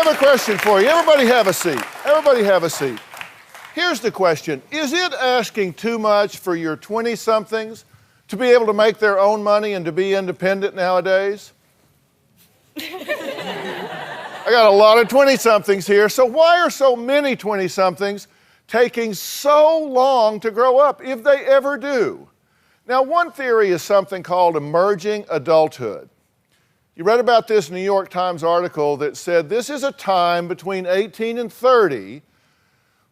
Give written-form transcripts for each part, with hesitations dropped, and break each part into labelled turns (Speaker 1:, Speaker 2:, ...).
Speaker 1: have a question for you. Everybody have a seat. Everybody have a seat. Here's the question. Is it asking too much for your 20-somethings to be able to make their own money and to be independent nowadays? I got a lot of 20-somethings here, so why are so many 20-somethings taking so long to grow up, if they ever do? Now, one theory is something called emerging adulthood. You read about this New York Times article that said this is a time between 18 and 30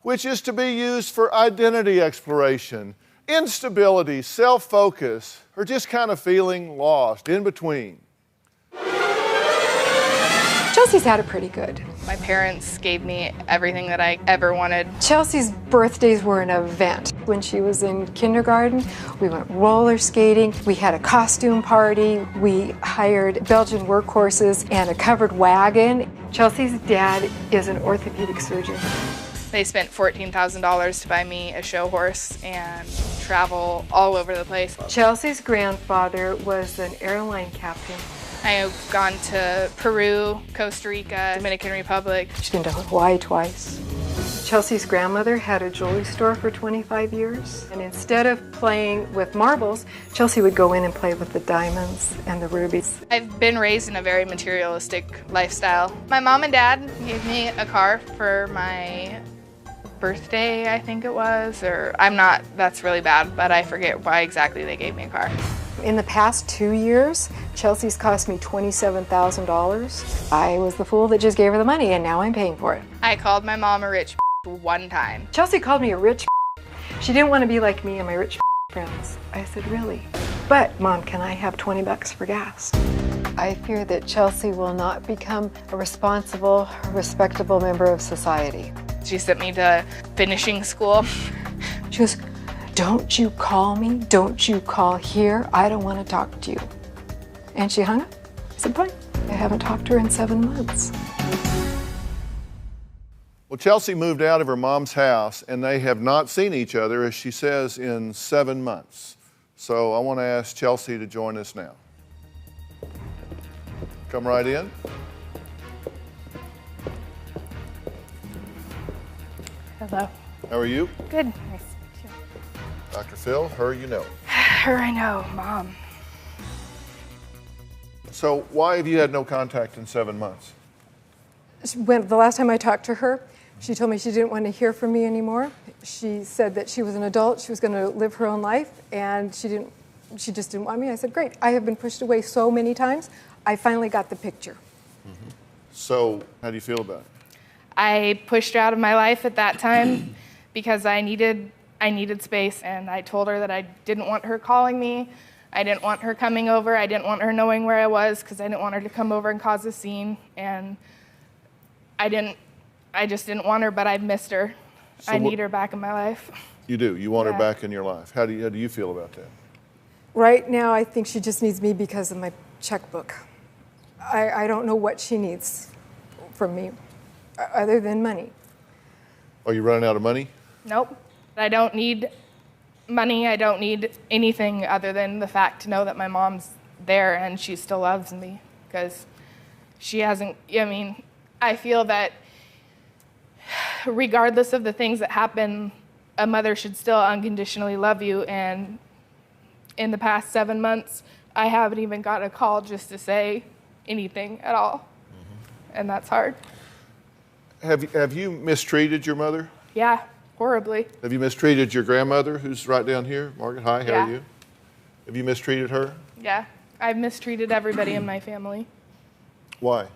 Speaker 1: which is to be used for identity exploration, instability, self-focus, or just kind of feeling lost in between.
Speaker 2: Chelsea's had it pretty good.
Speaker 3: My parents gave me everything that I ever wanted.
Speaker 2: Chelsea's birthdays were an event. When she was in kindergarten, we went roller skating, we had a costume party, we hired Belgian workhorses and a covered wagon. Chelsea's dad is an orthopedic surgeon.
Speaker 3: They spent $14,000 to buy me a show horse and travel all over the place.
Speaker 2: Chelsea's grandfather was an airline captain.
Speaker 3: I have gone to Peru, Costa Rica, Dominican Republic.
Speaker 2: She's been to Hawaii twice. Chelsea's grandmother had a jewelry store for 25 years. And instead of playing with marbles, Chelsea would go in and play with the diamonds and the rubies.
Speaker 3: I've been raised in a very materialistic lifestyle. My mom and dad gave me a car for my birthday, I think it was, or that's really bad, but I forget why exactly they gave me a car.
Speaker 2: In the past 2 years, Chelsea's cost me $27,000. I was the fool that just gave her the money, and now I'm paying for it.
Speaker 3: I called my mom a rich one time.
Speaker 2: Chelsea called me a rich. She didn't want to be like me and my rich friends. I said, really? But, Mom, can I have 20 bucks for gas? I fear that Chelsea will not become a responsible, respectable member of society.
Speaker 3: She sent me to finishing school.
Speaker 2: She goes, don't you call me, don't you call here, I don't want to talk to you. And she hung up. I said, fine. I haven't talked to her in 7 months.
Speaker 1: Well, Chelsea moved out of her mom's house, and they have not seen each other, as she says, in 7 months. So I want to ask Chelsea to join us now. Come right in.
Speaker 3: Hello.
Speaker 1: How are you?
Speaker 3: Good. Nice to meet you.
Speaker 1: Dr. Phil, her you know.
Speaker 3: Her I know, Mom.
Speaker 1: So why have you had no contact in 7 months?
Speaker 2: The last time I talked to her, she told me she didn't want to hear from me anymore. She said that she was an adult, she was going to live her own life, and she just didn't want me. I said, great. I have been pushed away so many times. I finally got the picture.
Speaker 1: Mm-hmm. So how do you feel about it?
Speaker 3: I pushed her out of my life at that time because I needed space, and I told her that I didn't want her calling me. I didn't want her coming over. I didn't want her knowing where I was because I didn't want her to come over and cause a scene. And I just didn't want her, but I missed her. So I need her back in my life.
Speaker 1: You do? You want her back in your life. How do you feel about that?
Speaker 2: Right now, I think she just needs me because of my checkbook. I don't know what she needs from me other than money.
Speaker 1: Are you running out of money?
Speaker 3: Nope. I don't need money. I don't need anything other than the fact to know that my mom's there and she still loves me, because she hasn't, I feel that regardless of the things that happen, a mother should still unconditionally love you. And in the past 7 months, I haven't even got a call just to say anything at all. Mm-hmm. And that's hard.
Speaker 1: Have you mistreated your mother?
Speaker 3: Yeah, horribly.
Speaker 1: Have you mistreated your grandmother, who's right down here? Margaret, hi, how are you? Have you mistreated her?
Speaker 3: Yeah, I've mistreated everybody in my family.
Speaker 1: Why?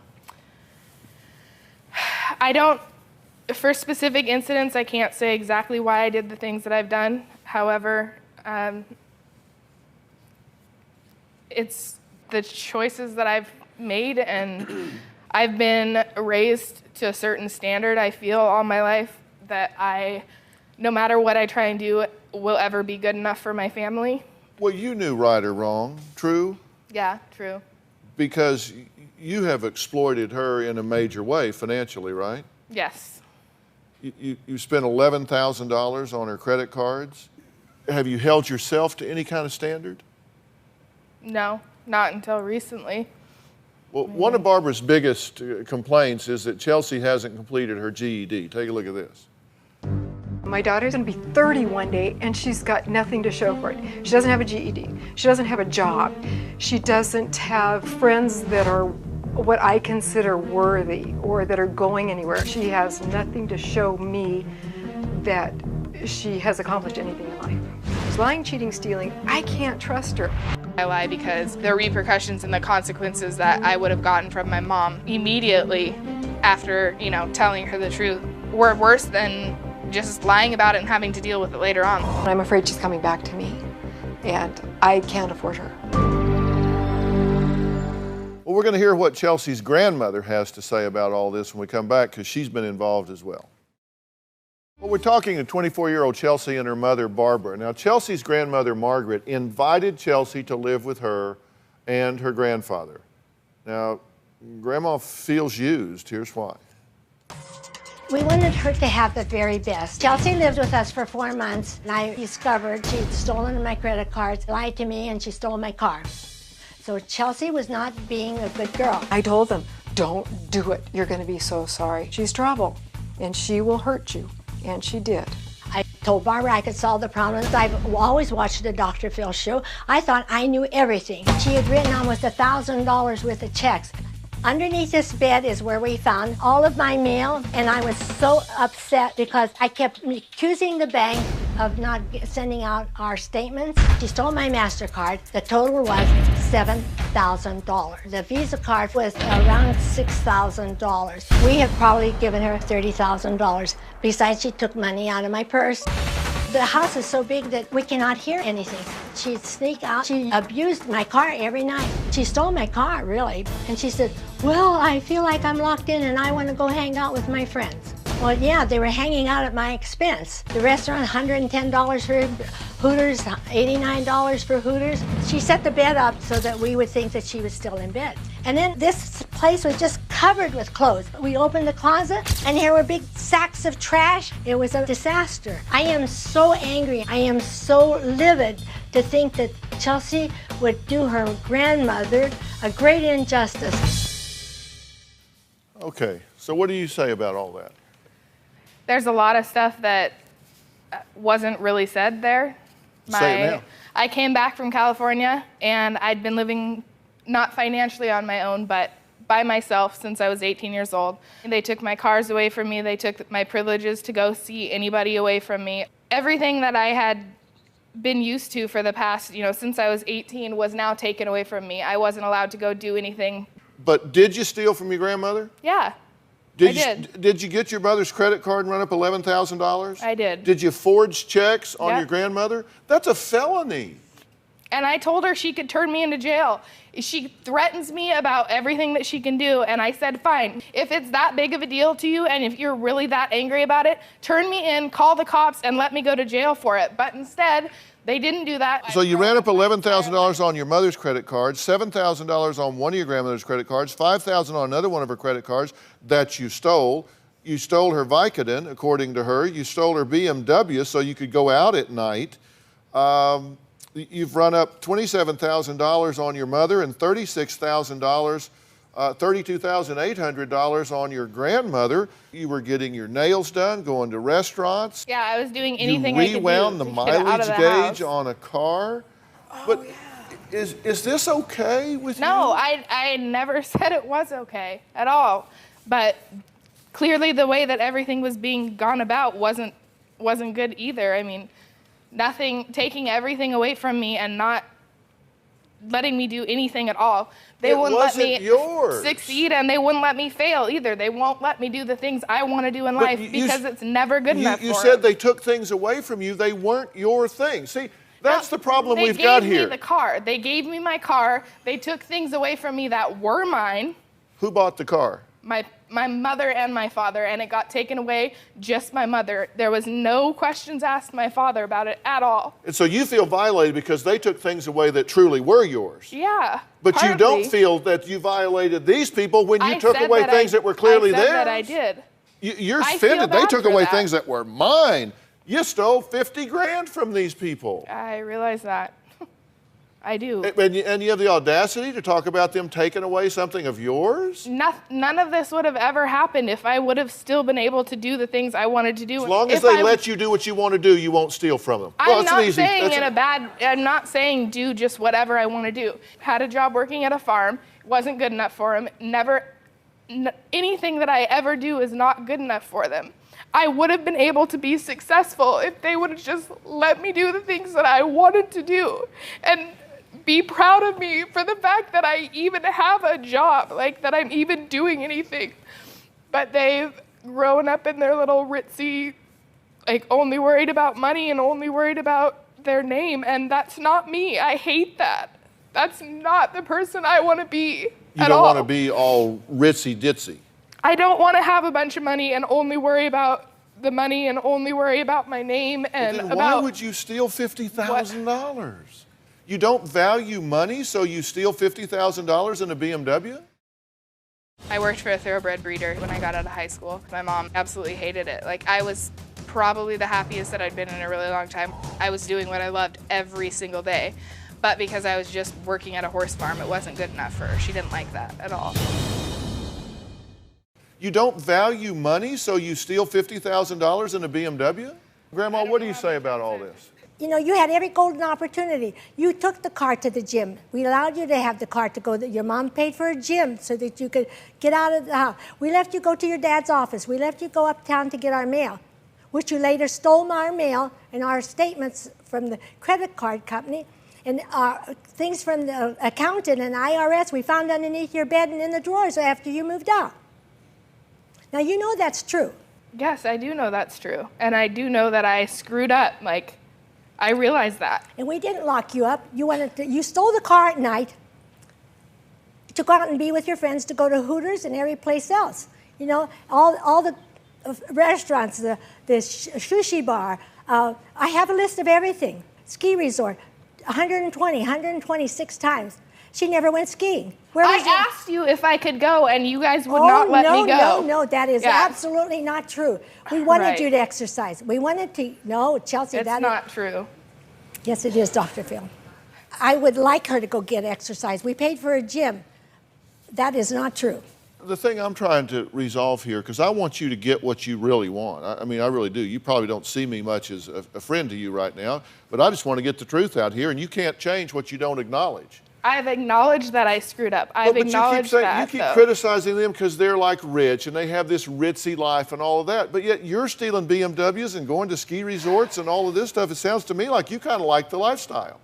Speaker 3: For specific incidents, I can't say exactly why I did the things that I've done. However, it's the choices that I've made, and I've been raised to a certain standard, I feel, all my life, that no matter what I try and do, will ever be good enough for my family.
Speaker 1: Well, you knew right or wrong, true?
Speaker 3: Yeah, true.
Speaker 1: Because you have exploited her in a major way financially, right?
Speaker 3: Yes.
Speaker 1: You spent $11,000 on her credit cards. Have you held yourself to any kind of standard?
Speaker 3: No, not until recently.
Speaker 1: Well, one of Barbara's biggest complaints is that Chelsea hasn't completed her GED. Take a look at this.
Speaker 2: My daughter's gonna be 30 one day and she's got nothing to show for it. She doesn't have a GED. She doesn't have a job. She doesn't have friends that are what I consider worthy or that are going anywhere. She has nothing to show me that she has accomplished anything in life. She's lying, cheating, stealing. I can't trust her.
Speaker 3: I lie because the repercussions and the consequences that I would have gotten from my mom immediately after, telling her the truth were worse than just lying about it and having to deal with it later on.
Speaker 2: I'm afraid she's coming back to me, and I can't afford her.
Speaker 1: Well, we're going to hear what Chelsea's grandmother has to say about all this when we come back, because she's been involved as well. Well, we're talking to 24-year-old Chelsea and her mother, Barbara. Now, Chelsea's grandmother, Margaret, invited Chelsea to live with her and her grandfather. Now, Grandma feels used. Here's why.
Speaker 4: We wanted her to have the very best. Chelsea lived with us for 4 months, and I discovered she'd stolen my credit cards, lied to me, and she stole my car. So Chelsea was not being a good girl.
Speaker 2: I told them, don't do it. You're going to be so sorry. She's trouble, and she will hurt you, and she did.
Speaker 4: I told Barbara I could solve the problems. I've always watched the Dr. Phil show. I thought I knew everything. She had written almost $1,000 worth of checks. Underneath this bed is where we found all of my mail, and I was so upset because I kept accusing the bank of not sending out our statements. She stole my MasterCard. The total was $7,000. The Visa card was around $6,000. We have probably given her $30,000. Besides, she took money out of my purse. The house is so big that we cannot hear anything. She'd sneak out. She abused my car every night. She stole my car, really. And she said, well, I feel like I'm locked in and I want to go hang out with my friends. Well, yeah, they were hanging out at my expense. The restaurant, $110 for Hooters, $89 for Hooters. She set the bed up so that we would think that she was still in bed. And then this place was just covered with clothes. We opened the closet and here were big sacks of trash. It was a disaster. I am so angry. I am so livid to think that Chelsea would do her grandmother a great injustice.
Speaker 1: Okay, so what do you say about all that?
Speaker 3: There's a lot of stuff that wasn't really said there.
Speaker 1: Say it now.
Speaker 3: I came back from California and I'd been living not financially on my own, but by myself since I was 18 years old. And they took my cars away from me. They took my privileges to go see anybody away from me. Everything that I had been used to for the past, since I was 18 was now taken away from me. I wasn't allowed to go do anything.
Speaker 1: But did you steal from your grandmother?
Speaker 3: Yeah.
Speaker 1: Did you get your mother's credit card and run up $11,000?
Speaker 3: I did.
Speaker 1: Did you forge checks on
Speaker 3: Yep.
Speaker 1: your grandmother? That's a felony.
Speaker 3: And I told her she could turn me into jail. She threatens me about everything that she can do, and I said, fine. If it's that big of a deal to you, and if you're really that angry about it, turn me in, call the cops, and let me go to jail for it. But instead, they didn't do that.
Speaker 1: So you ran up $11,000 on your mother's credit card, $7,000 on one of your grandmother's credit cards, $5,000 on another one of her credit cards that you stole. You stole her Vicodin, according to her. You stole her BMW so you could go out at night. You've run up $27,000 on your mother and $36,000, $32,800 on your grandmother. You were getting your nails done, going to restaurants.
Speaker 3: Yeah, I was doing anything I could do.
Speaker 1: You rewound the
Speaker 3: to get out
Speaker 1: mileage
Speaker 3: of the
Speaker 1: gauge
Speaker 3: house.
Speaker 1: on a car. But is this okay with you?
Speaker 3: No, I never said it was okay at all. But clearly the way that everything was being gone about wasn't good either. I mean, taking everything away from me and not letting me do anything at all. They wouldn't let me succeed, and they wouldn't let me fail either. They won't let me do the things I want to do in life because it's never good enough for them.
Speaker 1: You said they took things away from you. They weren't your thing. See, that's the problem we've got here.
Speaker 3: They gave me the car. They gave me my car. They took things away from me that were mine.
Speaker 1: Who bought the car?
Speaker 3: My mother and my father, and it got taken away, just my mother. There was no questions asked my father about it at all.
Speaker 1: And so you feel violated because they took things away that truly were yours.
Speaker 3: Yeah.
Speaker 1: But
Speaker 3: partly.
Speaker 1: you don't feel that you violated these people when you took away things that were clearly theirs.
Speaker 3: I said that I did.
Speaker 1: You're offended. They took away things that were mine. You stole 50 grand from these people.
Speaker 3: I realize that. I do.
Speaker 1: And you have the audacity to talk about them taking away something of yours?
Speaker 3: None of this would have ever happened if I would have still been able to do the things I wanted to do.
Speaker 1: As long as they let you do what you want to do, you won't steal from them.
Speaker 3: I'm not saying do just whatever I want to do. Had a job working at a farm, wasn't good enough for them. Anything that I ever do is not good enough for them. I would have been able to be successful if they would have just let me do the things that I wanted to do and be proud of me for the fact that I even have a job, like that I'm even doing anything. But they've grown up in their little ritzy, like only worried about money and only worried about their name, and that's not me. I hate that. That's not the person I want to be at all.
Speaker 1: You don't want to be all ritzy-ditzy.
Speaker 3: I don't want to have a bunch of money and only worry about the money and only worry about my name and
Speaker 1: then why would you steal $50,000? You don't value money, so you steal $50,000 in a BMW?
Speaker 3: I worked for a thoroughbred breeder when I got out of high school. My mom absolutely hated it. Like, I was probably the happiest that I'd been in a really long time. I was doing what I loved every single day. But because I was just working at a horse farm, it wasn't good enough for her. She didn't like that at all.
Speaker 1: You don't value money, so you steal $50,000 in a BMW? Grandma, what do you say about all this?
Speaker 4: You know, you had every golden opportunity. You took the car to the gym. We allowed you to have the car to go. Your mom paid for a gym so that you could get out of the house. We left you go to your dad's office. We left you go uptown to get our mail, which you later stole our mail and our statements from the credit card company and things from the accountant and IRS we found underneath your bed and in the drawers after you moved out. Now, you know that's true.
Speaker 3: Yes, I do know that's true. And I do know that I screwed up. Like, I realize that.
Speaker 4: And we didn't lock you up. You stole the car at night to go out and be with your friends, to go to Hooters and every place else. You know, all the restaurants, the sushi bar. I have a list of everything. Ski resort, 126 times. She never went skiing.
Speaker 3: I asked you if I could go, and you guys would not let me go.
Speaker 4: No, that is absolutely not true. We wanted you to exercise. We wanted to, no, Chelsea,
Speaker 3: it's not true.
Speaker 4: Yes, it is, Dr. Phil. I would like her to go get exercise. We paid for a gym. That is not true.
Speaker 1: The thing I'm trying to resolve here, because I want you to get what you really want. I mean, I really do. You probably don't see me much as a friend to you right now, but I just want to get the truth out here, and you can't change what you don't acknowledge.
Speaker 3: I've acknowledged that I screwed up. I've acknowledged that.
Speaker 1: You keep criticizing them because they're like rich and they have this ritzy life and all of that, but yet you're stealing BMWs and going to ski resorts and all of this stuff. It sounds to me like you kind of like the lifestyle.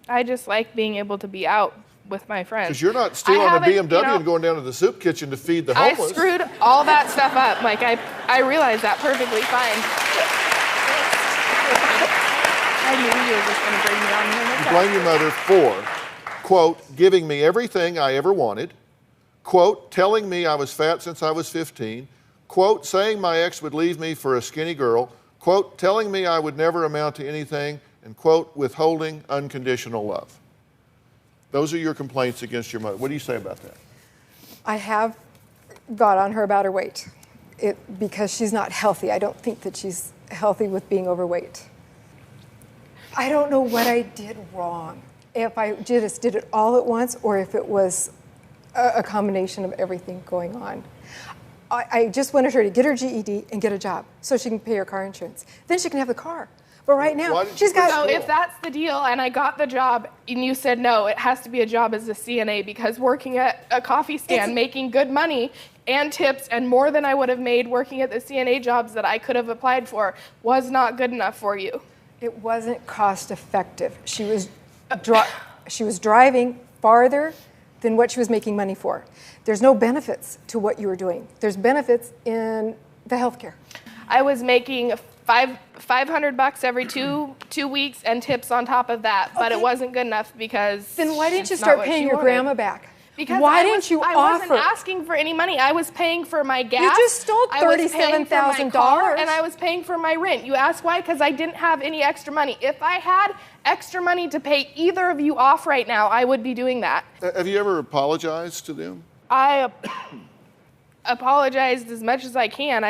Speaker 3: I just like being able to be out with my friends.
Speaker 1: Because you're not stealing a BMW and going down to the soup kitchen to feed the homeless.
Speaker 3: I screwed all that stuff up. Like, I realize that perfectly fine. I knew you were just going to bring me on here.
Speaker 1: You blame your mother for, quote, giving me everything I ever wanted, quote, telling me I was fat since I was 15, quote, saying my ex would leave me for a skinny girl, quote, telling me I would never amount to anything, and quote, withholding unconditional love. Those are your complaints against your mother. What do you say about that?
Speaker 2: I have got on her about her weight because she's not healthy. I don't think that she's healthy with being overweight. I don't know what I did wrong. If I just did it all at once or if it was a combination of everything going on. I just wanted her to get her GED and get a job so she can pay her car insurance. Then she can have the car. But right now, she's got...
Speaker 3: So if that's the deal and I got the job and you said no, it has to be a job as a CNA because working at a coffee stand, making good money and tips and more than I would have made working at the CNA jobs that I could have applied for was not good enough for you.
Speaker 2: It wasn't cost effective. She was driving farther than what she was making money for. There's no benefits to what you were doing. There's benefits in the healthcare.
Speaker 3: I was making $500 every two weeks and tips on top of that, but it wasn't good enough because...
Speaker 2: Then why didn't you start paying your grandma back?
Speaker 3: Because
Speaker 2: why didn't you offer?
Speaker 3: I wasn't asking for any money. I was paying for my gas.
Speaker 2: You just stole $37,000.
Speaker 3: And I was paying for my rent. You ask why? Because I didn't have any extra money. If I had extra money to pay either of you off right now, I would be doing that.
Speaker 1: Have you ever apologized to them?
Speaker 3: I apologized as much as I can.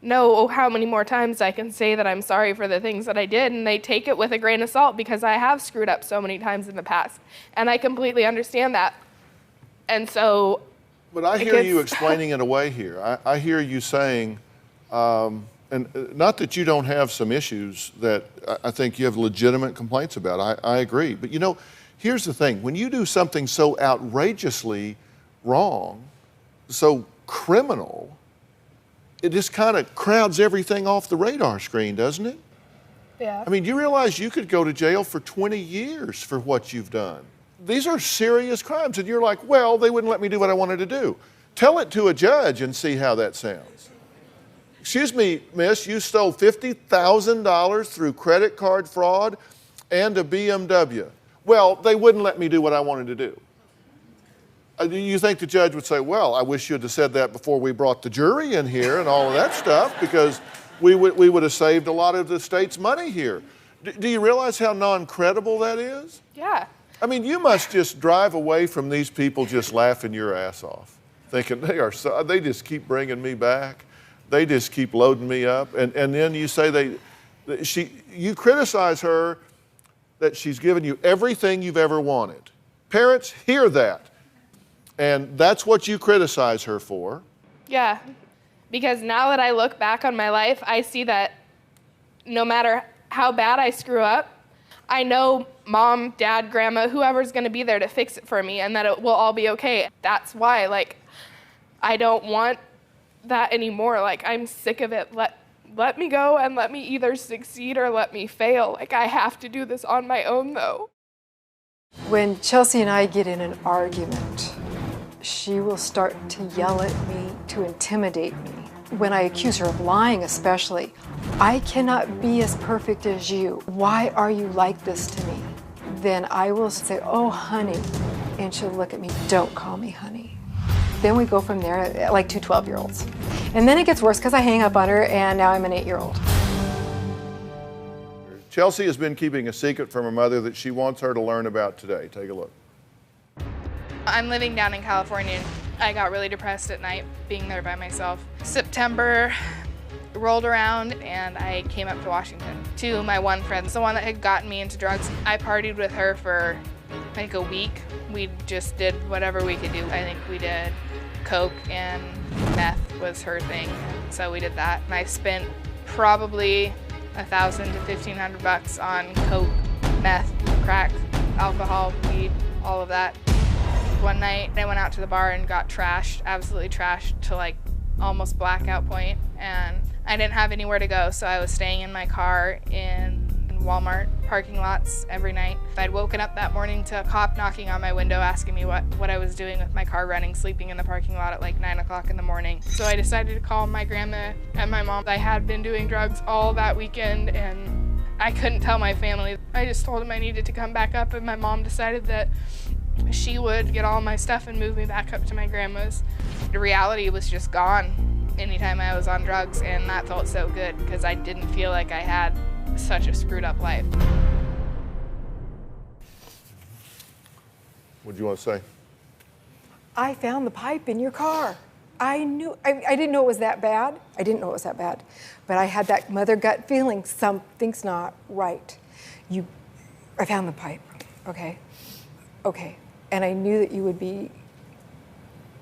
Speaker 3: know how many more times I can say that I'm sorry for the things that I did, and they take it with a grain of salt because I have screwed up so many times in the past, and I completely understand that. And so...
Speaker 1: But I hear you explaining it away here. I hear you saying, and not that you don't have some issues that I think you have legitimate complaints about. I agree. But you know, here's the thing. When you do something so outrageously wrong, so criminal, it just kind of crowds everything off the radar screen, doesn't it?
Speaker 3: Yeah.
Speaker 1: I mean, you realize you could go to jail for 20 years for what you've done. These are serious crimes, and you're like, well, they wouldn't let me do what I wanted to do. Tell it to a judge and see how that sounds. Excuse me, miss, you stole $50,000 through credit card fraud and a BMW. Well, they wouldn't let me do what I wanted to do. Do you think the judge would say, well, I wish you'd have said that before we brought the jury in here and all of that stuff, because we would have saved a lot of the state's money here. Do you realize how non-credible that is?
Speaker 3: Yeah.
Speaker 1: I mean, you must just drive away from these people just laughing your ass off, thinking they just keep bringing me back. They just keep loading me up. And then you say you criticize her that she's given you everything you've ever wanted. Parents, hear that. And that's what you criticize her for.
Speaker 3: Yeah, because now that I look back on my life, I see that no matter how bad I screw up, I know mom, dad, grandma, whoever's going to be there to fix it for me, and that it will all be okay. That's why, like, I don't want that anymore. Like, I'm sick of it. Let me go and let me either succeed or let me fail. Like, I have to do this on my own, though.
Speaker 2: When Chelsea and I get in an argument, she will start to yell at me, to intimidate me. When I accuse her of lying especially, I cannot be as perfect as you. Why are you like this to me? Then I will say, oh, honey. And she'll look at me, don't call me honey. Then we go from there like two 12-year-olds. And then it gets worse because I hang up on her, and now I'm an 8-year-old.
Speaker 1: Chelsea has been keeping a secret from her mother that she wants her to learn about today. Take a look.
Speaker 3: I'm living down in California, and I got really depressed at night being there by myself. September rolled around, and I came up to Washington. Two of my one friends, the one that had gotten me into drugs, I partied with her for like a week. We just did whatever we could do. I think we did coke, and meth was her thing, so we did that. And I spent probably $1,000 to $1,500 on coke, meth, crack, alcohol, weed, all of that. One night I went out to the bar and got trashed, absolutely trashed to like almost blackout point, and I didn't have anywhere to go, so I was staying in my car in Walmart parking lots every night. I'd woken up that morning to a cop knocking on my window asking me what I was doing with my car running, sleeping in the parking lot at like 9 o'clock in the morning. So I decided to call my grandma and my mom. I had been doing drugs all that weekend, and I couldn't tell my family. I just told them I needed to come back up, and my mom decided that she would get all my stuff and move me back up to my grandma's. The reality was just gone anytime I was on drugs, and that felt so good because I didn't feel like I had such a screwed up life.
Speaker 1: What do you want to say?
Speaker 2: I found the pipe in your car. I didn't know it was that bad. I didn't know it was that bad. But I had that mother gut feeling, something's not right. I found the pipe, okay? Okay. And I knew that you would be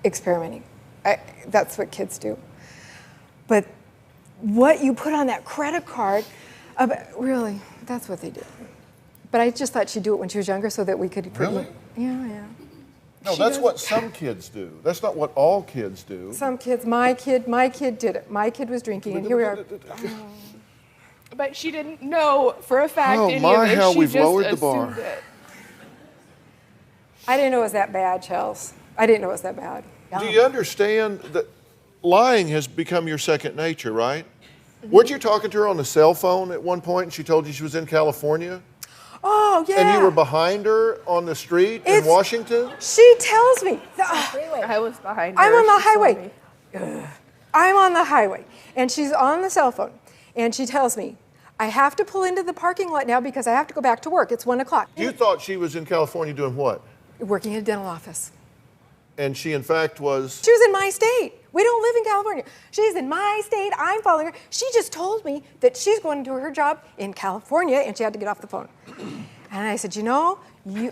Speaker 2: experimenting. That's what kids do. But what you put on that credit card, really, that's what they did. But I just thought she'd do it when she was younger so that we could...
Speaker 1: Really?
Speaker 2: Yeah.
Speaker 1: No, that's what some kids do. That's not what all kids do.
Speaker 2: Some kids, my kid did it. My kid was drinking, and here we are.
Speaker 3: But she didn't know for a fact any
Speaker 1: my,
Speaker 3: of it.
Speaker 1: how
Speaker 3: She
Speaker 1: we've
Speaker 3: just
Speaker 1: lowered the bar.
Speaker 3: assumed it.
Speaker 2: I didn't know it was that bad, Chels. I didn't know it was that bad.
Speaker 1: Do you understand that lying has become your second nature, right? Mm-hmm. Weren't you talking to her on the cell phone at one point and she told you she was in California?
Speaker 2: Oh, yeah.
Speaker 1: And you were behind her on the street in Washington?
Speaker 2: She tells me.
Speaker 3: I was behind her.
Speaker 2: I'm on the
Speaker 3: She told
Speaker 2: highway.
Speaker 3: me.
Speaker 2: I'm on the highway. And she's on the cell phone. And she tells me, I have to pull into the parking lot now because I have to go back to work. It's 1 o'clock.
Speaker 1: You thought she was in California doing what?
Speaker 2: Working in a dental office.
Speaker 1: And she, in fact, was...
Speaker 2: She was in my state. We don't live in California. She's in my state. I'm following her. She just told me that she's going to her job in California, and she had to get off the phone. And I said,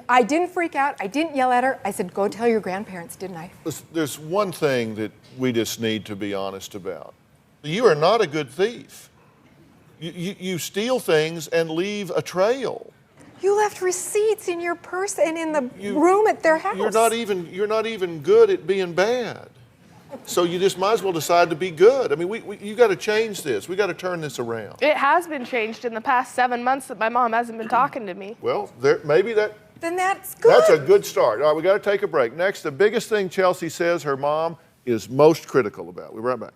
Speaker 2: I didn't freak out. I didn't yell at her. I said, go tell your grandparents, didn't I?
Speaker 1: There's one thing that we just need to be honest about. You are not a good thief. You steal things and leave a trail.
Speaker 2: You left receipts in your purse and in the room at their house.
Speaker 1: You're not even good at being bad. So you just might as well decide to be good. I mean, you got to change this. We got to turn this around.
Speaker 3: It has been changed in the past 7 months that my mom hasn't been talking to me.
Speaker 1: Well, maybe that...
Speaker 2: Then that's good.
Speaker 1: That's a good start. All right, we got to take a break. Next, the biggest thing Chelsea says her mom is most critical about. We'll be right back.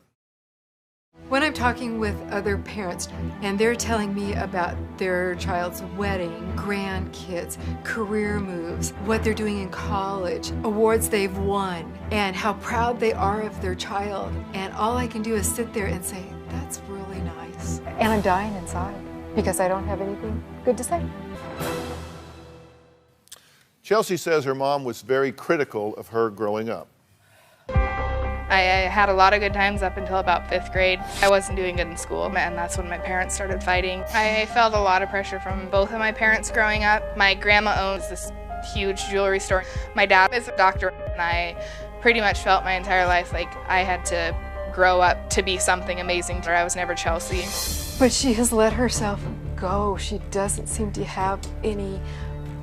Speaker 2: When I'm talking with other parents and they're telling me about their child's wedding, grandkids, career moves, what they're doing in college, awards they've won, and how proud they are of their child, and all I can do is sit there and say, that's really nice. And I'm dying inside because I don't have anything good to say.
Speaker 1: Chelsea says her mom was very critical of her growing up.
Speaker 3: I had a lot of good times up until about 5th grade. I wasn't doing good in school, and that's when my parents started fighting. I felt a lot of pressure from both of my parents growing up. My grandma owns this huge jewelry store. My dad is a doctor, and I pretty much felt my entire life like I had to grow up to be something amazing. I was never Chelsea.
Speaker 2: But she has let herself go. She doesn't seem to have any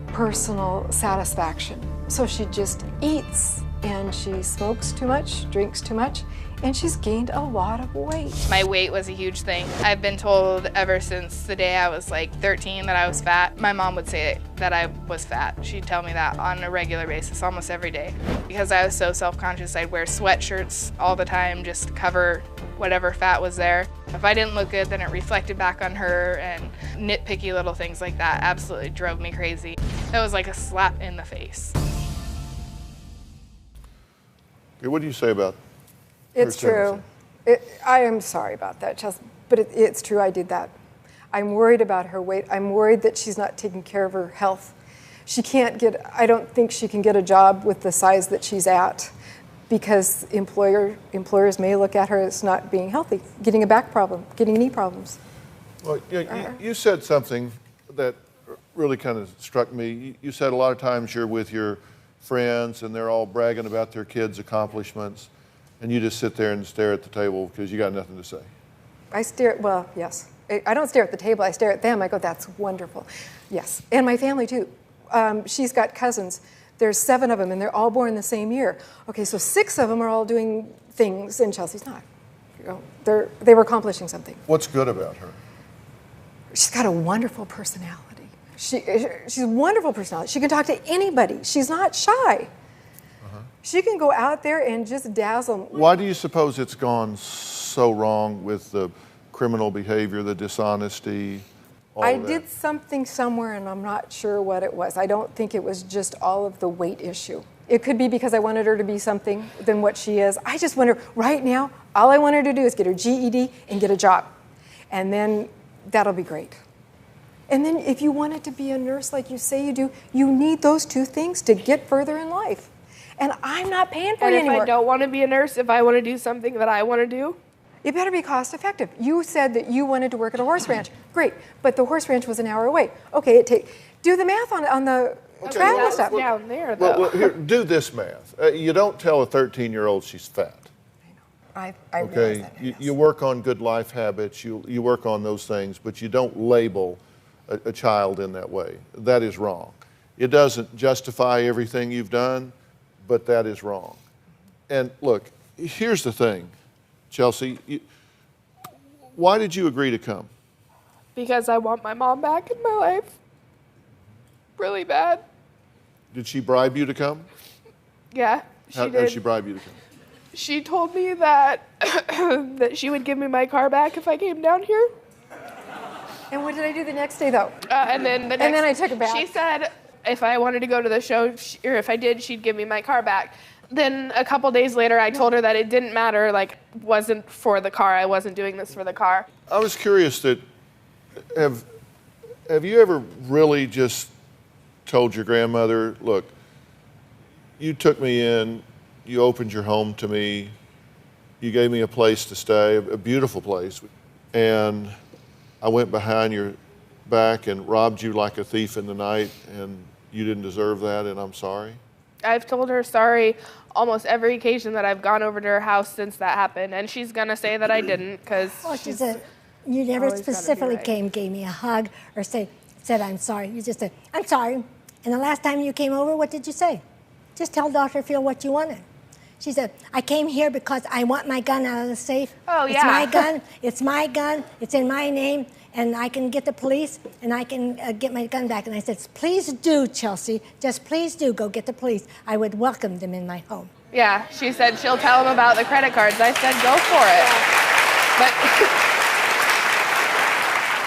Speaker 2: personal satisfaction. So she just eats. And she smokes too much, drinks too much, and she's gained a lot of weight.
Speaker 3: My weight was a huge thing. I've been told ever since the day I was like 13 that I was fat. My mom would say that I was fat. She'd tell me that on a regular basis, almost every day. Because I was so self-conscious, I'd wear sweatshirts all the time just to cover whatever fat was there. If I didn't look good, then it reflected back on her, and nitpicky little things like that absolutely drove me crazy. It was like a slap in the face.
Speaker 1: Okay, what do you say about
Speaker 2: It's true. I am sorry about that, Chelsea, but it's true, I did that. I'm worried about her weight. I'm worried that she's not taking care of her health. I don't think she can get a job with the size that she's at because employers may look at her as not being healthy, getting a back problem, getting knee problems.
Speaker 1: Well, you said something that really kind of struck me. You said a lot of times you're with your friends and they're all bragging about their kids' accomplishments, and you just sit there and stare at the table because you got nothing to say.
Speaker 2: Yes. I don't stare at the table, I stare at them. I go, that's wonderful. Yes, and my family too. She's got cousins. There's 7 of them, and they're all born the same year. Okay, so 6 of them are all doing things, and Chelsea's not. They were accomplishing something.
Speaker 1: What's good about her?
Speaker 2: She's got a wonderful personality. She's a wonderful personality. She can talk to anybody. She's not shy. She can go out there and just dazzle.
Speaker 1: Why do you suppose it's gone so wrong with the criminal behavior, the dishonesty, all
Speaker 2: I
Speaker 1: of that?
Speaker 2: did something somewhere, and I'm not sure what it was. I don't think it was just all of the weight issue. It could be because I wanted her to be something than what she is. I just wonder, right now, all I want her to do is get her GED and get a job. And then that'll be great. And then if you wanted to be a nurse like you say you do, you need those 2 things to get further in life. And I'm not paying for it anymore.
Speaker 3: And if I don't want to be a nurse, if I want to do something that I want to do?
Speaker 2: It better be cost effective. You said that you wanted to work at a horse ranch. Great, but the horse ranch was an hour away. Okay, do the math on the travel stuff.
Speaker 3: Down there, though.
Speaker 1: Well, here, do this math. You don't tell a 13-year-old she's fat.
Speaker 2: I realize
Speaker 1: Okay,
Speaker 2: that. Yes.
Speaker 1: you work on good life habits, you work on those things, but you don't label a child in that way. That is wrong. It doesn't justify everything you've done, but that is wrong. And look, here's the thing, Chelsea. Why did you agree to come?
Speaker 3: Because I want my mom back in my life. Really bad.
Speaker 1: Did she bribe you to come?
Speaker 3: Yeah, she
Speaker 1: How
Speaker 3: did.
Speaker 1: did she bribe you to come?
Speaker 3: She told me that that she would give me my car back if I came down here.
Speaker 2: And what did I do the next day, though?
Speaker 3: And then
Speaker 2: I took it back.
Speaker 3: She said if I wanted to go to the show, or if I did, she'd give me my car back. Then a couple days later, I told her that it didn't matter, like, wasn't for the car. I wasn't doing this for the car.
Speaker 1: I was curious that, have you ever really just told your grandmother, look, you took me in, you opened your home to me. You gave me a place to stay, a beautiful place. And I went behind your back and robbed you like a thief in the night, and you didn't deserve that, and I'm sorry.
Speaker 3: I've told her sorry almost every occasion that I've gone over to her house since that happened, and she's gonna say that I didn't, because
Speaker 4: She said, you never
Speaker 3: always gotta be
Speaker 4: specifically
Speaker 3: right.
Speaker 4: gave me a hug or said I'm sorry. You just said, I'm sorry. And the last time you came over, what did you say? Just tell Dr. Phil what you wanted. She said, I came here because I want my gun out of the safe.
Speaker 3: Oh,
Speaker 4: It's
Speaker 3: yeah.
Speaker 4: my gun. It's my gun. It's in my name. And I can get the police, and I can get my gun back. And I said, please do, Chelsea. Just please do go get the police. I would welcome them in my home.
Speaker 3: yeah, she said she'll tell him about the credit cards. I said, go for it. But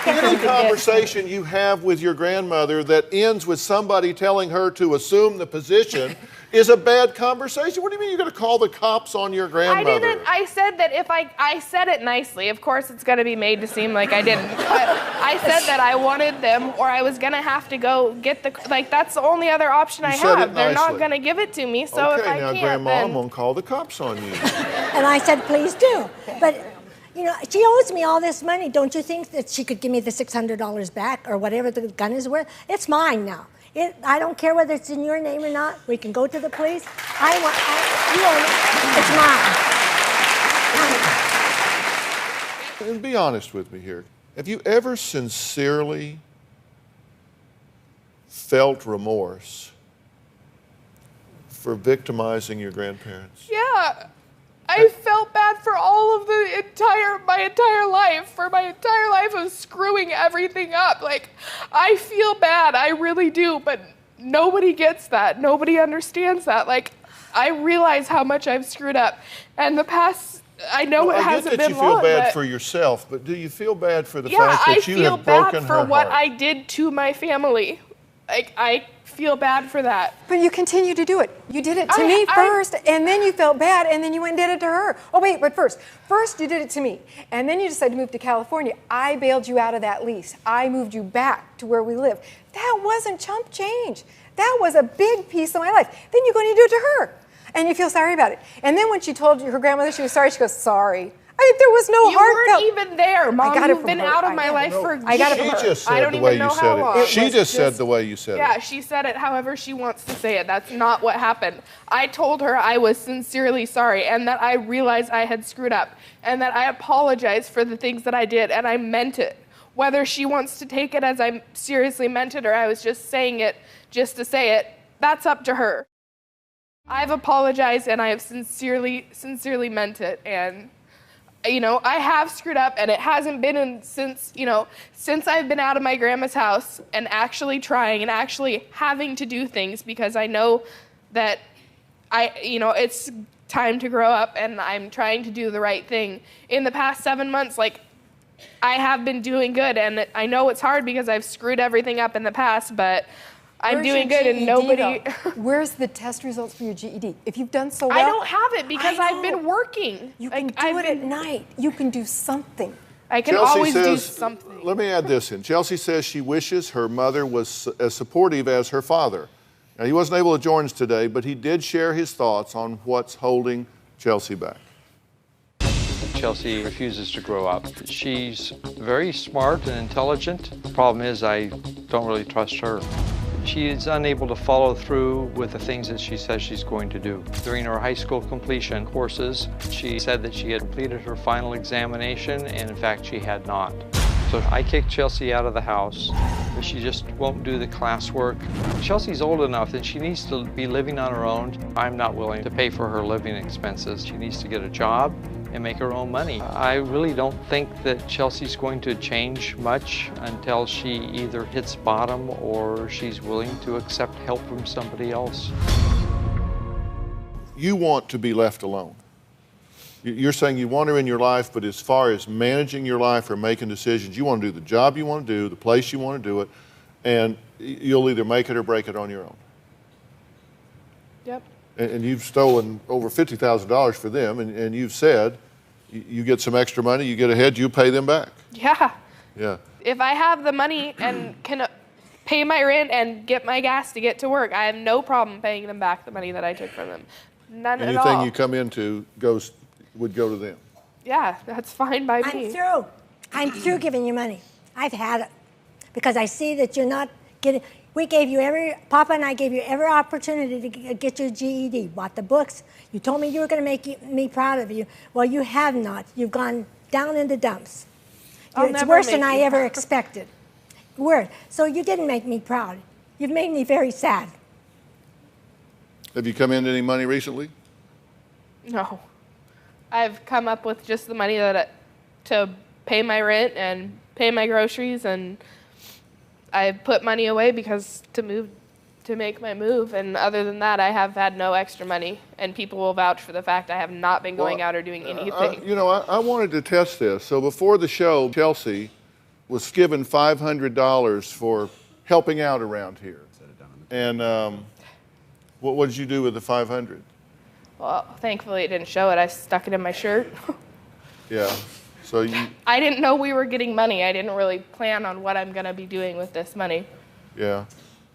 Speaker 1: Any conversation you have with your grandmother that ends with somebody telling her to assume the position is a bad conversation. What do you mean you're going to call the cops on your grandmother?
Speaker 3: I didn't. I said that if I said it nicely. Of course, it's going to be made to seem like I didn't. But I said that I wanted them, or I was going to have to go get the. Like, that's the only other option I
Speaker 1: said it
Speaker 3: have. They're not
Speaker 1: nicely.
Speaker 3: going to give it to me. So if
Speaker 1: Okay,
Speaker 3: I
Speaker 1: now,
Speaker 3: can't,
Speaker 1: Grandma,
Speaker 3: then
Speaker 1: I'm going to call the cops on you.
Speaker 4: And I said, please do. But, you know, she owes me all this money. Don't you think that she could give me the $600 back or whatever the gun is worth? It's mine now. I don't care whether it's in your name or not. We can go to the police. You own it. It's mine.
Speaker 1: And be honest with me here. Have you ever sincerely felt remorse for victimizing your grandparents?
Speaker 3: yeah. I felt bad for all of my entire life, for my entire life of screwing everything up. Like, I feel bad, I really do, but nobody gets that. Nobody understands that. Like, I realize how much I've screwed up. And the past, I know it hasn't been long,
Speaker 1: I get that you feel bad
Speaker 3: but
Speaker 1: for yourself, but do you feel bad for the
Speaker 3: yeah,
Speaker 1: fact that you have broken
Speaker 3: I feel bad for
Speaker 1: her
Speaker 3: what
Speaker 1: heart?
Speaker 3: I did to my family. Like, I feel bad for that.
Speaker 2: But you continue to do it. You did it to
Speaker 3: I-
Speaker 2: me
Speaker 3: I-
Speaker 2: first, and then you felt bad, and then you went and did it to her. Oh, wait, but first you did it to me, and then you decided to move to California. I bailed you out of that lease. I moved you back to where we live. That wasn't chump change. That was a big piece of my life. Then you go and you do it to her, and you feel sorry about it. And then when she told her grandmother she was sorry, she goes, sorry. There was no
Speaker 3: You
Speaker 2: heartfelt.
Speaker 3: weren't even there, Mom.
Speaker 2: got it
Speaker 3: You've
Speaker 2: from
Speaker 3: been
Speaker 2: her.
Speaker 3: out of
Speaker 2: I
Speaker 3: my
Speaker 2: know.
Speaker 3: life for
Speaker 2: I got it from
Speaker 1: She
Speaker 2: her.
Speaker 1: just
Speaker 3: I
Speaker 1: said
Speaker 3: don't
Speaker 1: the
Speaker 3: even
Speaker 1: way
Speaker 3: know
Speaker 1: you
Speaker 3: how
Speaker 1: said
Speaker 3: long.
Speaker 1: it. She
Speaker 2: was
Speaker 1: just said
Speaker 2: just-
Speaker 1: the way you said
Speaker 3: Yeah,
Speaker 1: it.
Speaker 3: she said it however she wants to say it. That's not what happened. I told her I was sincerely sorry and that I realized I had screwed up and that I apologized for the things that I did and I meant it. Whether she wants to take it as I seriously meant it or I was just saying it just to say it, that's up to her. I've apologized and I have sincerely meant it. And you know, I have screwed up and it hasn't been since I've been out of my grandma's house and actually trying and actually having to do things because I know that it's time to grow up and I'm trying to do the right thing. In the past 7 months, like, I have been doing good and I know it's hard because I've screwed everything up in the past, but I'm
Speaker 2: Where's
Speaker 3: doing
Speaker 2: your
Speaker 3: good and
Speaker 2: GED,
Speaker 3: nobody...
Speaker 2: though? Where's the test results for your GED? If you've done so well...
Speaker 3: I don't have it because
Speaker 2: I
Speaker 3: I've
Speaker 2: know.
Speaker 3: been working.
Speaker 2: You can
Speaker 3: Like,
Speaker 2: do
Speaker 3: I've
Speaker 2: it at
Speaker 3: been-
Speaker 2: night. You can do something.
Speaker 3: I can
Speaker 1: Chelsea
Speaker 3: always do
Speaker 1: says,
Speaker 3: something.
Speaker 1: let me add this in. Chelsea says she wishes her mother was as supportive as her father. Now, he wasn't able to join us today, but he did share his thoughts on what's holding Chelsea back.
Speaker 5: Chelsea refuses to grow up. She's very smart and intelligent. The problem is I don't really trust her. She is unable to follow through with the things that she says she's going to do. During her high school completion courses, she said that she had completed her final examination, and in fact, she had not. So I kicked Chelsea out of the house. She just won't do the classwork. Chelsea's old enough that she needs to be living on her own. I'm not willing to pay for her living expenses. She needs to get a job and make her own money. I really don't think that Chelsea's going to change much until she either hits bottom or she's willing to accept help from somebody else.
Speaker 1: You want to be left alone. You're saying you want her in your life, but as far as managing your life or making decisions, you want to do the job you want to do, the place you want to do it, and you'll either make it or break it on your own.
Speaker 3: Yep.
Speaker 1: And you've stolen over $50,000 for them, and you've said you get some extra money, you get ahead, you pay them back.
Speaker 3: Yeah.
Speaker 1: Yeah.
Speaker 3: If I have the money and can pay my rent and get my gas to get to work, I have no problem paying them back the money that I took from them. None at
Speaker 1: Anything
Speaker 3: all.
Speaker 1: you come into would go to them.
Speaker 3: Yeah, that's fine by me.
Speaker 4: I'm through. I'm through giving you money. I've had it. Because I see that you're not getting, Papa and I gave you every opportunity to get your GED, bought the books. You told me you were going to make me proud of you. Well, you have not. You've gone down in the dumps. It's worse than I ever expected. Worse. So you didn't make me proud. You've made me very sad.
Speaker 1: Have you come into any money recently?
Speaker 3: No. I've come up with just the money to pay my rent and pay my groceries, and I put money away because to make my move, and other than that, I have had no extra money, and people will vouch for the fact I have not been going out or doing anything.
Speaker 1: I wanted to test this. So before the show, Chelsea was given $500 for helping out around here. And what did you do with the $500?
Speaker 3: Well, thankfully it didn't show it. I stuck it in my shirt.
Speaker 1: Yeah. So
Speaker 3: I didn't know we were getting money. I didn't really plan on what I'm going to be doing with this money.
Speaker 1: Yeah.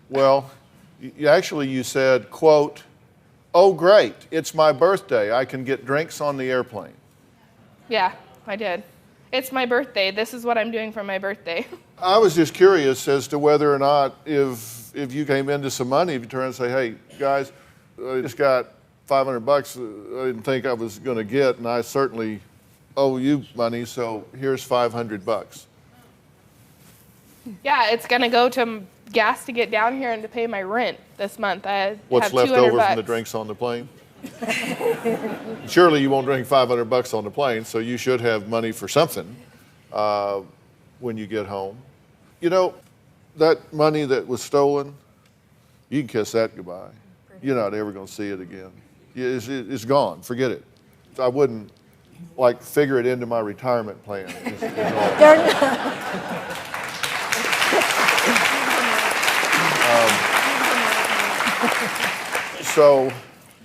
Speaker 1: Well, you said, quote, "Oh, great, it's my birthday. I can get drinks on the airplane."
Speaker 3: Yeah, I did. It's my birthday. This is what I'm doing for my birthday.
Speaker 1: I was just curious as to whether or not if you came into some money, if you turn and say, "Hey, guys, I just got $500 I didn't think I was going to get, and I certainly owe you money, so here's $500.
Speaker 3: Yeah, it's going to go to gas to get down here and to pay my rent this month. I
Speaker 1: What's
Speaker 3: have
Speaker 1: left
Speaker 3: 200
Speaker 1: over
Speaker 3: bucks.
Speaker 1: from the drinks on the plane? Surely you won't drink $500 on the plane, so you should have money for something when you get home. You know, that money that was stolen, you can kiss that goodbye. You're not ever going to see it again. It's gone. Forget it. I wouldn't figure it into my retirement plan.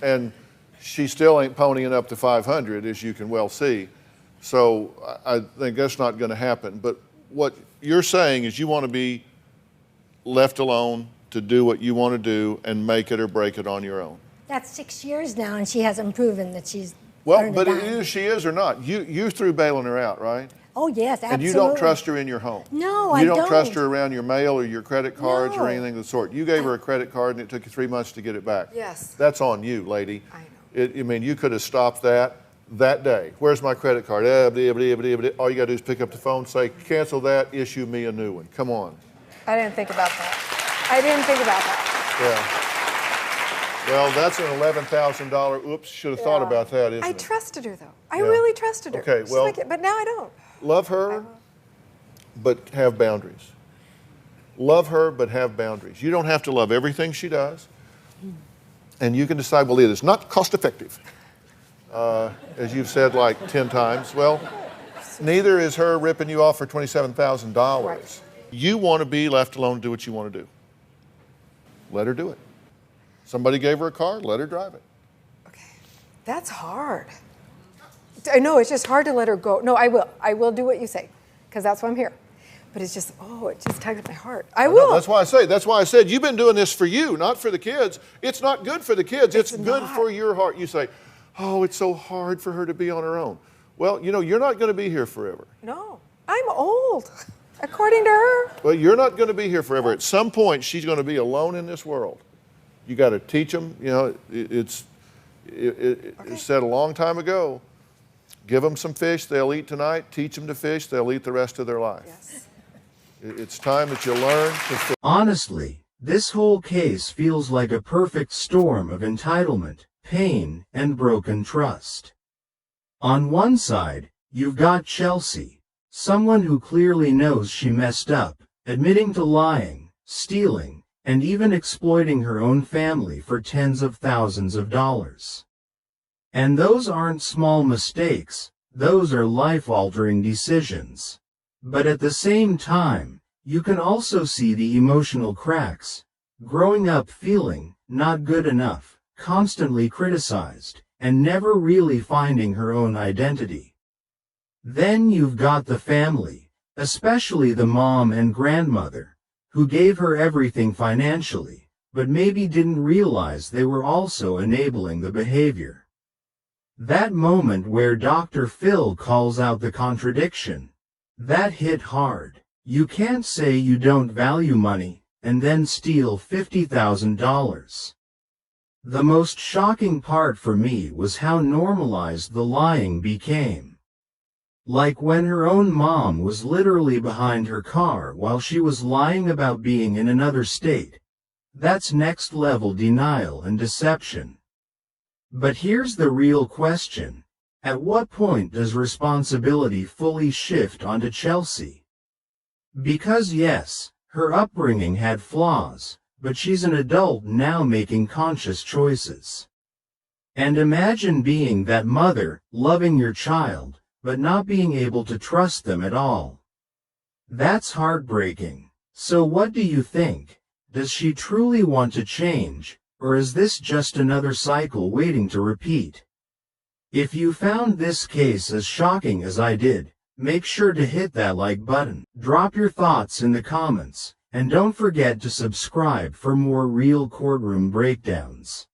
Speaker 1: And she still ain't ponying up to 500, as you can well see. So I think that's not going to happen. But what you're saying is you want to be left alone to do what you want to do and make it or break it on your own.
Speaker 4: That's 6 years now, and she hasn't proven that she's
Speaker 1: Well,
Speaker 4: earned
Speaker 1: but
Speaker 4: a dime.
Speaker 1: either she is or not. You threw bailing her out, right?
Speaker 4: Oh, yes, absolutely.
Speaker 1: And you don't trust her in your home.
Speaker 4: No, I
Speaker 1: You
Speaker 4: don't.
Speaker 1: don't trust her around your mail or your credit cards
Speaker 4: No.
Speaker 1: or anything of the sort. You gave her a credit card and it took you 3 months to get it back.
Speaker 2: Yes.
Speaker 1: That's on you, lady.
Speaker 2: I know.
Speaker 1: You could have stopped that day. Where's my credit card? All you got to do is pick up the phone, say, cancel that, issue me a new one. Come on.
Speaker 2: I didn't think about that. I didn't think about that.
Speaker 1: Yeah. Well, that's an $11,000. Oops, should have thought about that, isn't
Speaker 2: I
Speaker 1: it?
Speaker 2: trusted her, though. I
Speaker 1: Yeah.
Speaker 2: really trusted her.
Speaker 1: Okay,
Speaker 2: She's
Speaker 1: well-
Speaker 2: like, but now I don't.
Speaker 1: Love her, but have boundaries. Love her, but have boundaries. You don't have to love everything she does. And you can decide, well, it is not cost effective. As you've said like 10 times. Well, neither is her ripping you off for $27,000.
Speaker 2: Right.
Speaker 1: You want to be left alone to do what you want to do. Let her do it. Somebody gave her a car, let her drive it.
Speaker 2: Okay. That's hard. I know, it's just hard to let her go. No, I will. I will do what you say, because that's why I'm here. But it's just, it just tugs at my heart. I will.
Speaker 1: No, that's why I said, you've been doing this for you, not for the kids. It's not good for the kids. It's good for your heart. You say, oh, it's so hard for her to be on her own. Well, you're not going to be here forever.
Speaker 2: No, I'm old, according to her.
Speaker 1: Well, you're not going to be here forever. At some point, she's going to be alone in this world. You got to teach them. It's said a long time ago. Give them some fish, they'll eat tonight. Teach them to fish, they'll eat the rest of their life.
Speaker 2: Yes.
Speaker 1: It's time that you learn to fish.
Speaker 6: Honestly, this whole case feels like a perfect storm of entitlement, pain, and broken trust. On one side, you've got Chelsea, someone who clearly knows she messed up, admitting to lying, stealing, and even exploiting her own family for tens of thousands of dollars. And those aren't small mistakes, those are life-altering decisions. But at the same time, you can also see the emotional cracks, growing up feeling not good enough, constantly criticized, and never really finding her own identity. Then you've got the family, especially the mom and grandmother, who gave her everything financially, but maybe didn't realize they were also enabling the behavior. That moment where Dr. Phil calls out the contradiction, that hit hard. You can't say you don't value money and then steal $50,000. The most shocking part for me was how normalized the lying became. Like when her own mom was literally behind her car while she was lying about being in another state. That's next level denial and deception. But here's the real question. At what point does responsibility fully shift onto Chelsea? Because yes, her upbringing had flaws, but she's an adult now making conscious choices. And imagine being that mother, loving your child, but not being able to trust them at all. That's heartbreaking. So what do you think? Does she truly want to change, or is this just another cycle waiting to repeat? If you found this case as shocking as I did, make sure to hit that like button. Drop your thoughts in the comments, and don't forget to subscribe for more real courtroom breakdowns.